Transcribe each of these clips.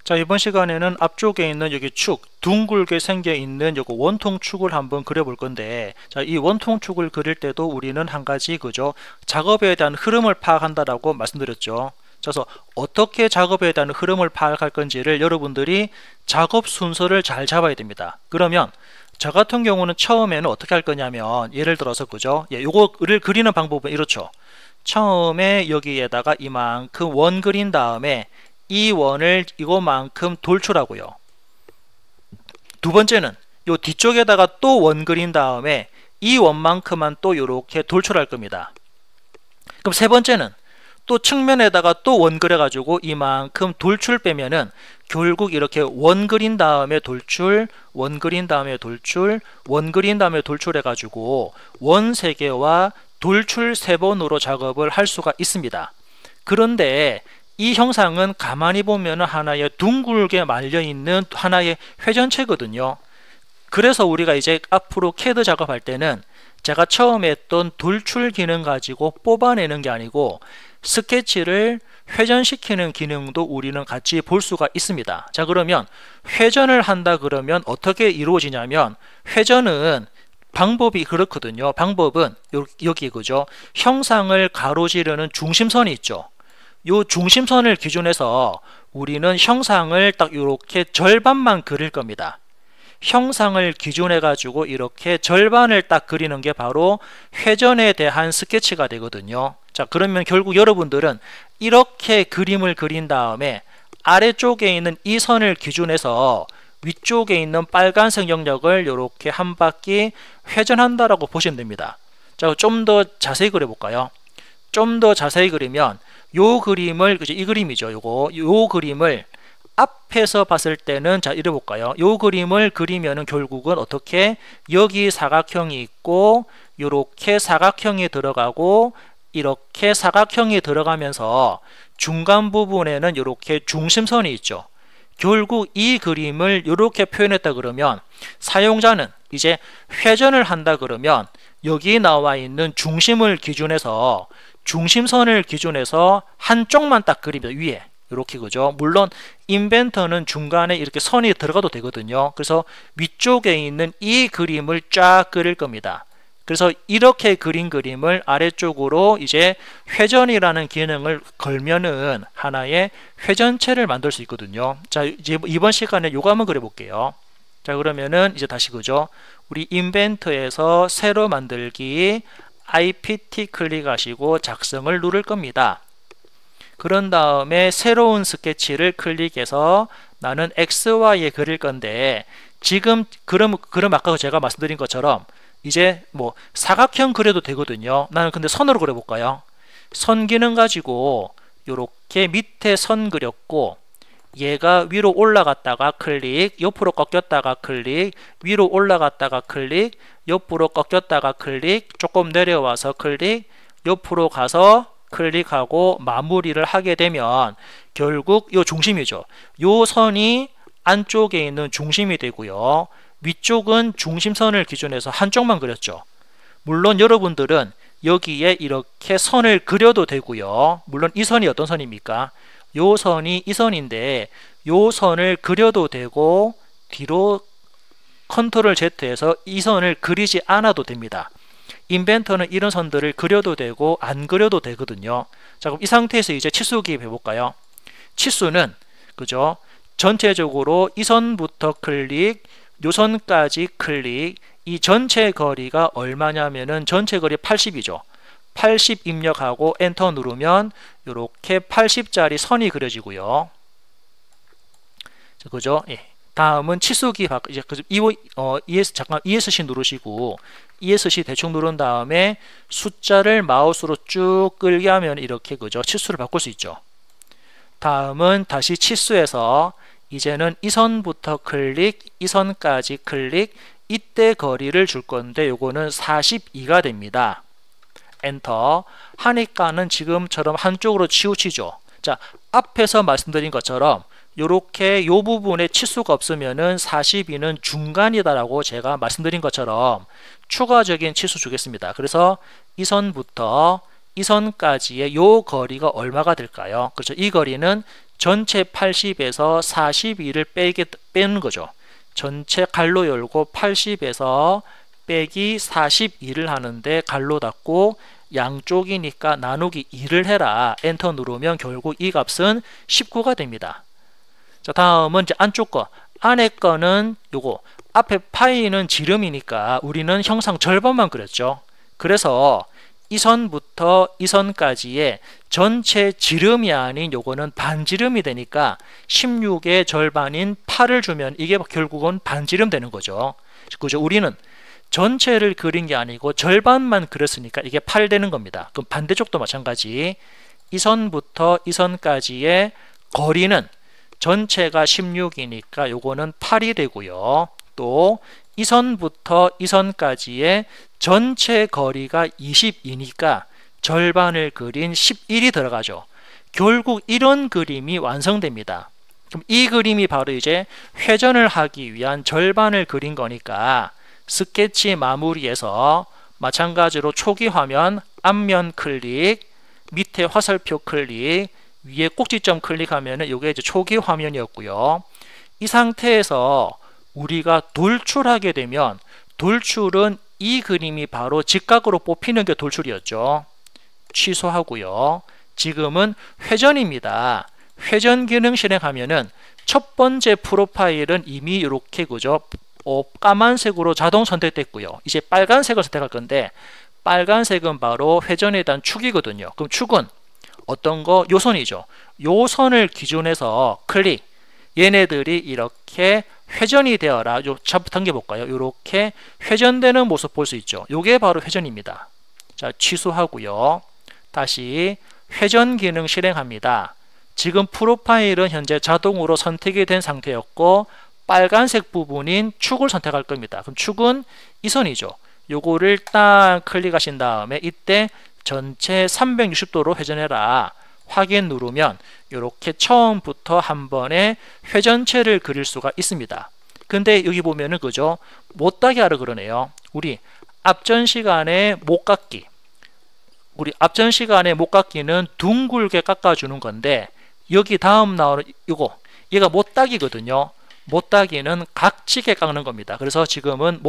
자, 이번 시간에는 앞쪽에 있는 여기 축, 둥글게 생겨 있는 요거 원통축을 한번 그려볼 건데, 자, 이 원통축을 그릴 때도 우리는 한 가지 그죠, 작업에 대한 흐름을 파악한다라고 말씀드렸죠. 그래서 어떻게 작업에 대한 흐름을 파악할 건지를 여러분들이 작업 순서를 잘 잡아야 됩니다. 그러면 저 같은 경우는 처음에는 어떻게 할 거냐면, 예를 들어서 그죠, 요거를 그리는 방법은 이렇죠. 처음에 여기에다가 이만큼 원 그린 다음에 이 원을 이거만큼 돌출하고요. 두 번째는 요 뒤쪽에다가 또 원 그린 다음에 이 원만큼만 또 이렇게 돌출할 겁니다. 그럼 세 번째는 또 측면에다가 또 원 그려가지고 이만큼 돌출 빼면은 결국 이렇게 원 그린 다음에 돌출, 원 그린 다음에 돌출, 원 그린 다음에 돌출 해가지고 원 3개와 돌출 3번으로 작업을 할 수가 있습니다. 그런데 이 형상은 가만히 보면 하나의 둥글게 말려있는 하나의 회전체거든요. 그래서 우리가 이제 앞으로 CAD 작업할 때는 제가 처음에 했던 돌출 기능 가지고 뽑아내는 게 아니고 스케치를 회전시키는 기능도 우리는 같이 볼 수가 있습니다. 자, 그러면 회전을 한다 그러면 어떻게 이루어지냐면, 회전은 방법이 그렇거든요. 방법은 여기 그죠, 형상을 가로지르는 중심선이 있죠. 요 중심선을 기준해서 우리는 형상을 딱 이렇게 절반만 그릴 겁니다. 형상을 기준해 가지고 이렇게 절반을 딱 그리는 게 바로 회전에 대한 스케치가 되거든요. 자, 그러면 결국 여러분들은 이렇게 그림을 그린 다음에 아래쪽에 있는 이 선을 기준해서 위쪽에 있는 빨간색 영역을 이렇게 한 바퀴 회전한다라고 보시면 됩니다. 자, 좀 더 자세히 그려볼까요? 좀 더 자세히 그리면 요 그림을, 그죠, 이 그림이죠. 요 그림을 앞에서 봤을 때는, 자, 이래 볼까요? 요 그림을 그리면은 결국은 어떻게, 여기 사각형이 있고 요렇게 사각형이 들어가고 이렇게 사각형이 들어가면서 중간 부분에는 이렇게 중심선이 있죠. 결국 이 그림을 이렇게 표현했다 그러면 사용자는 이제 회전을 한다 그러면 여기 나와 있는 중심을 기준해서, 중심선을 기준해서 한쪽만 딱 그립니다. 위에 이렇게, 그죠. 물론 인벤터는 중간에 이렇게 선이 들어가도 되거든요. 그래서 위쪽에 있는 이 그림을 쫙 그릴 겁니다. 그래서 이렇게 그린 그림을 아래쪽으로 이제 회전이라는 기능을 걸면은 하나의 회전체를 만들 수 있거든요. 자, 이제 이번 시간에 요거 한번 그려볼게요. 자, 그러면은 이제 다시 그죠, 우리 인벤터에서 새로 만들기 IPT 클릭하시고 작성을 누를 겁니다. 그런 다음에 새로운 스케치를 클릭해서 나는 XY에 그릴 건데, 지금 그럼 아까 제가 말씀드린 것처럼 이제 뭐 사각형 그려도 되거든요. 나는 근데 선으로 그려볼까요? 선 기능 가지고 요렇게 밑에 선 그렸고, 얘가 위로 올라갔다가 클릭, 옆으로 꺾였다가 클릭, 위로 올라갔다가 클릭, 옆으로 꺾였다가 클릭, 조금 내려와서 클릭, 옆으로 가서 클릭하고 마무리를 하게 되면 결국 요 중심이죠. 요 선이 안쪽에 있는 중심이 되고요. 위쪽은 중심선을 기준해서 한쪽만 그렸죠. 물론 여러분들은 여기에 이렇게 선을 그려도 되고요. 물론 이 선이 어떤 선입니까? 요 선이 이 선인데 요 선을 그려도 되고 뒤로 컨트롤 Z에서 이 선을 그리지 않아도 됩니다. 인벤터는 이런 선들을 그려도 되고 안 그려도 되거든요. 자, 그럼 이 상태에서 이제 치수 기입해 볼까요? 치수는 그죠, 전체적으로 이 선부터 클릭, 요 선까지 클릭, 이 전체 거리가 얼마냐면은 전체 거리 80이죠. 80 입력하고 엔터 누르면 이렇게 80짜리 선이 그려지고요. 그죠? 예. 다음은 치수기 이제 ESC 누르시고 ESC 대충 누른 다음에 숫자를 마우스로 쭉 끌게 하면 이렇게, 그죠, 치수를 바꿀 수 있죠. 다음은 다시 치수에서 이제는 이 선부터 클릭, 이 선까지 클릭, 이때 거리를 줄 건데 요거는 42가 됩니다. 엔터 하니까는 지금처럼 한쪽으로 치우치죠. 자, 앞에서 말씀드린 것처럼 요렇게 요 부분에 치수가 없으면은 42는 중간이다라고 제가 말씀드린 것처럼 추가적인 치수 주겠습니다. 그래서 이 선부터 이 선까지의 요 거리가 얼마가 될까요? 그렇죠. 이 거리는 전체 80에서 42를 빼는 거죠. 전체 갈로 열고 80에서 빼기 42를 하는데 갈로 닫고 양쪽이니까 나누기 2를 해라. 엔터 누르면 결국 이 값은 19가 됩니다. 자, 다음은 이제 안쪽 거. 안에 거는 요거. 앞에 파이는 지름이니까 우리는 형상 절반만 그렸죠. 그래서 이 선부터 이 선까지의 전체 지름이 아닌 요거는 반지름이 되니까 16의 절반인 8을 주면 이게 결국은 반지름 되는 거죠. 그죠? 우리는 전체를 그린 게 아니고 절반만 그렸으니까 이게 8 되는 겁니다. 그럼 반대쪽도 마찬가지. 이 선부터 이 선까지의 거리는 전체가 16이니까 요거는 8이 되고요. 또 이 선부터 이 선까지의 전체 거리가 22니까 절반을 그린 11이 들어가죠. 결국 이런 그림이 완성됩니다. 그럼 이 그림이 바로 이제 회전을 하기 위한 절반을 그린 거니까 스케치 마무리에서 마찬가지로 초기 화면 앞면 클릭, 밑에 화살표 클릭, 위에 꼭지점 클릭하면은 이게 이제 초기 화면이었고요. 이 상태에서 우리가 돌출하게 되면 돌출은 이 그림이 바로 직각으로 뽑히는 게 돌출이었죠. 취소하고요. 지금은 회전입니다. 회전 기능 실행하면은 첫 번째 프로파일은 이미 이렇게 그죠? 까만색으로 자동 선택됐고요. 이제 빨간색을 선택할 건데 빨간색은 바로 회전에 대한 축이거든요. 그럼 축은 어떤 거? 요 선이죠. 요 선을 기준해서 클릭. 얘네들이 이렇게 회전이 되어라. 요 차부터 당겨볼까요? 이렇게 회전되는 모습 볼 수 있죠. 요게 바로 회전입니다. 자, 취소하고요. 다시 회전 기능 실행합니다. 지금 프로파일은 현재 자동으로 선택이 된 상태였고 빨간색 부분인 축을 선택할 겁니다. 그럼 축은 이 선이죠. 요거를 딱 클릭하신 다음에 이때 전체 360도로 회전해라. 확인 누르면 이렇게 처음부터 한 번에 회전체를 그릴 수가 있습니다. 근데 여기 보면은 그죠? 못따기 하라 그러네요. 우리 앞전 시간에 못 깎기. 우리 앞전 시간에 못 깎기는 둥글게 깎아주는 건데 여기 다음 나오는 이거 얘가 못따기거든요. 못따기는 각지게 깎는 겁니다. 그래서 지금은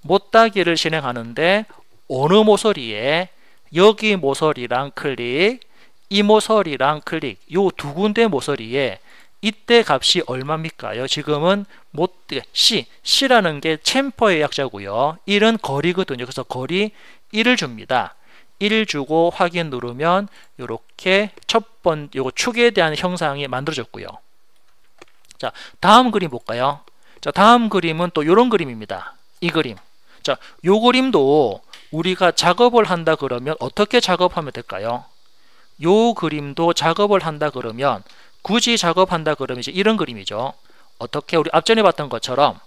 못따기를 실행하는데 어느 모서리에 여기 모서리랑 클릭, 이 모서리랑 클릭, 요 두 군데 모서리에 이때 값이 얼마입니까요? 지금은 C라는 게 챔퍼의 약자고요. 1은 거리거든요. 그래서 거리 1을 줍니다. 1 주고 확인 누르면 이렇게 요거 축에 대한 형상이 만들어졌고요. 자, 다음 그림 볼까요? 자, 다음 그림은 또 이런 그림입니다. 이 그림. 자, 요 그림도 우리가 작업을 한다 그러면 어떻게 작업하면 될까요? 요 그림도 작업을 한다 그러면 굳이 작업한다 그러면 이제 이런 그림이죠. 어떻게 우리 앞전에 봤던 것처럼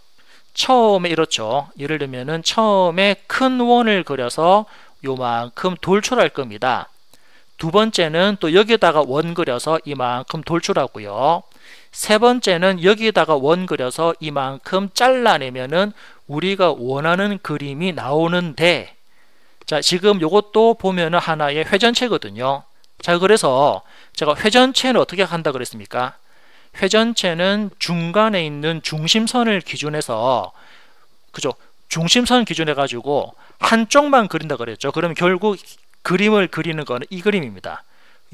처음에 이렇죠. 예를 들면은 처음에 큰 원을 그려서 요만큼 돌출할 겁니다. 두 번째는 또 여기다가 원 그려서 이만큼 돌출하고요. 세 번째는 여기다가 원 그려서 이만큼 잘라내면은 우리가 원하는 그림이 나오는데, 자, 지금 요것도 보면은 하나의 회전체거든요. 자, 그래서 제가 회전체는 어떻게 한다 그랬습니까? 회전체는 중간에 있는 중심선을 기준해서, 그죠? 중심선 기준해 가지고 한쪽만 그린다 그랬죠. 그러면 결국 그림을 그리는 거는 이 그림입니다.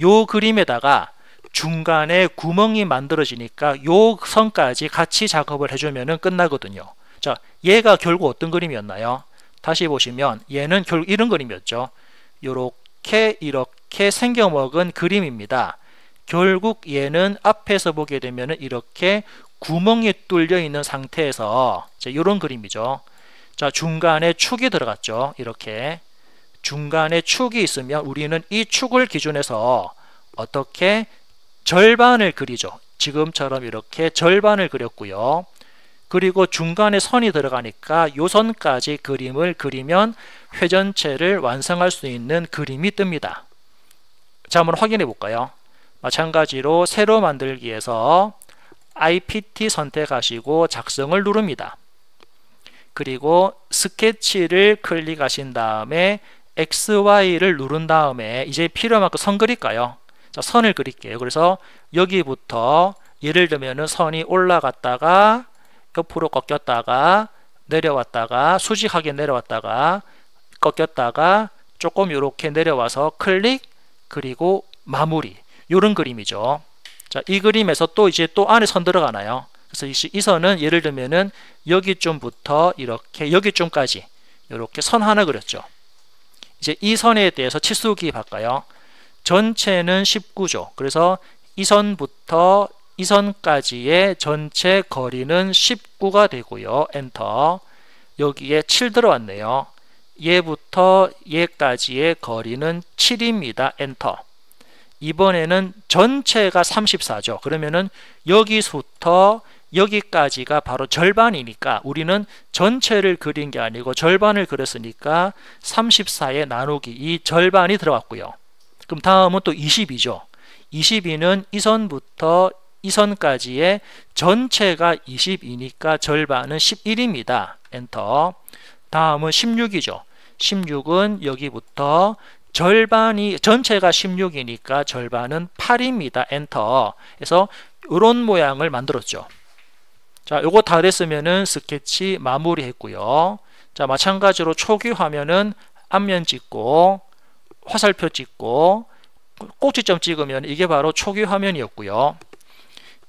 요 그림에다가 중간에 구멍이 만들어지니까 요 선까지 같이 작업을 해주면 끝나거든요. 자, 얘가 결국 어떤 그림이었나요? 다시 보시면 얘는 결국 이런 그림이었죠. 이렇게 생겨먹은 그림입니다. 결국 얘는 앞에서 보게 되면 이렇게 구멍이 뚫려 있는 상태에서 이런 그림이죠. 자, 중간에 축이 들어갔죠. 이렇게 중간에 축이 있으면 우리는 이 축을 기준해서 어떻게 절반을 그리죠. 지금처럼 이렇게 절반을 그렸고요. 그리고 중간에 선이 들어가니까 요 선까지 그림을 그리면 회전체를 완성할 수 있는 그림이 뜹니다. 자, 한번 확인해 볼까요? 마찬가지로 새로 만들기에서 IPT 선택하시고 작성을 누릅니다. 그리고 스케치를 클릭하신 다음에 XY를 누른 다음에 이제 필요한 만큼 선 그릴까요? 자, 선을 그릴게요. 그래서 여기부터 예를 들면은 선이 올라갔다가 옆으로 꺾였다가 내려왔다가 수직하게 내려왔다가 꺾였다가 조금 이렇게 내려와서 클릭 그리고 마무리, 이런 그림이죠. 자, 이 그림에서 또 이제 또 안에 선 들어가나요? 그래서 이 선은 예를 들면은 여기쯤부터 이렇게 여기쯤까지 이렇게 선 하나 그렸죠. 이제 이 선에 대해서 치수 기입할까요? 전체는 19죠. 그래서 이 선부터 이 선까지의 전체 거리는 19가 되고요. 엔터. 여기에 7 들어왔네요. 얘부터 얘까지의 거리는 7입니다. 엔터. 이번에는 전체가 34죠. 그러면은 여기부터 여기까지가 바로 절반이니까 우리는 전체를 그린 게 아니고 절반을 그렸으니까 34에 나누기 이 절반이 들어갔고요. 그럼 다음은 또 22죠. 22는 이 선부터 이 선까지의 전체가 22니까 절반은 11입니다. 엔터. 다음은 16이죠. 16은 여기부터 절반이 전체가 16이니까 절반은 8입니다. 엔터. 그래서 이런 모양을 만들었죠. 자, 요거 다 됐으면은 스케치 마무리했고요. 자, 마찬가지로 초기 화면은 앞면 찍고 화살표 찍고 꼭지점 찍으면 이게 바로 초기 화면이었고요.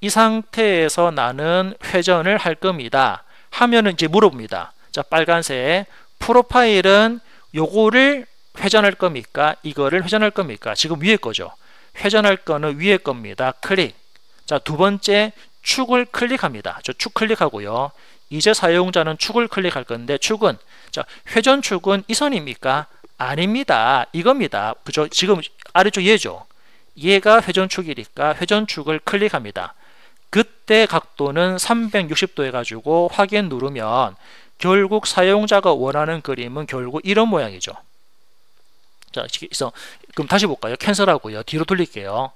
이 상태에서 나는 회전을 할 겁니다. 하면은 이제 물어봅니다. 자, 빨간색 프로파일은 요거를 회전할 겁니까? 이거를 회전할 겁니까? 지금 위에 거죠. 회전할 거는 위에 겁니다. 클릭. 자, 두 번째 축을 클릭합니다. 저 축 클릭하고요. 이제 사용자는 축을 클릭할 건데 축은 자, 회전축은 이 선입니까? 아닙니다. 이겁니다. 그죠? 지금 아래쪽 얘죠. 얘가 회전축이니까 회전축을 클릭합니다. 그때 각도는 360도 해가지고 확인 누르면 결국 사용자가 원하는 그림은 결국 이런 모양이죠. 자, 그래서 그럼 다시 볼까요? 캔슬하고요. 뒤로 돌릴게요.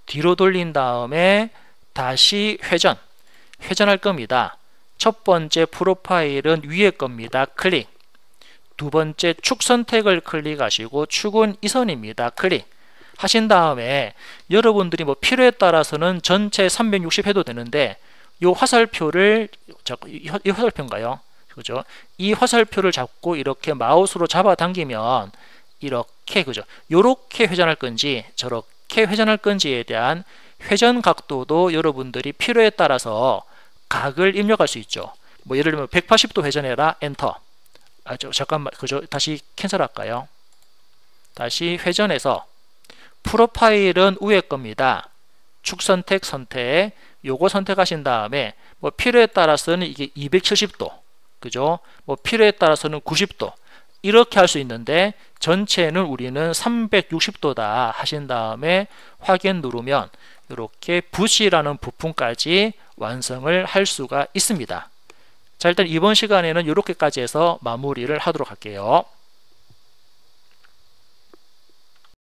뒤로 돌린 다음에 다시 회전할 겁니다. 첫 번째 프로파일은 위에 겁니다. 클릭. 두 번째 축 선택을 클릭하시고 축은 이 선입니다. 클릭 하신 다음에 여러분들이 뭐 필요에 따라서는 전체 360 해도 되는데 이 화살표를 이 화살표인가요? 그죠? 이 화살표를 잡고 이렇게 마우스로 잡아당기면 이렇게 그죠? 요렇게 회전할 건지 저렇게 회전할 건지에 대한 회전 각도도 여러분들이 필요에 따라서 각을 입력할 수 있죠. 뭐 예를 들면 180도 회전해라 엔터. 잠깐만 그죠? 다시 캔슬할까요? 다시 회전해서 프로파일은 위에 겁니다. 축 선택 요거 선택하신 다음에 뭐 필요에 따라서는 이게 270도 그죠? 뭐 필요에 따라서는 90도 이렇게 할 수 있는데 전체는 우리는 360도다 하신 다음에 확인 누르면 이렇게 붓이라는 부품까지 완성을 할 수가 있습니다. 자, 일단 이번 시간에는 이렇게까지 해서 마무리를 하도록 할게요.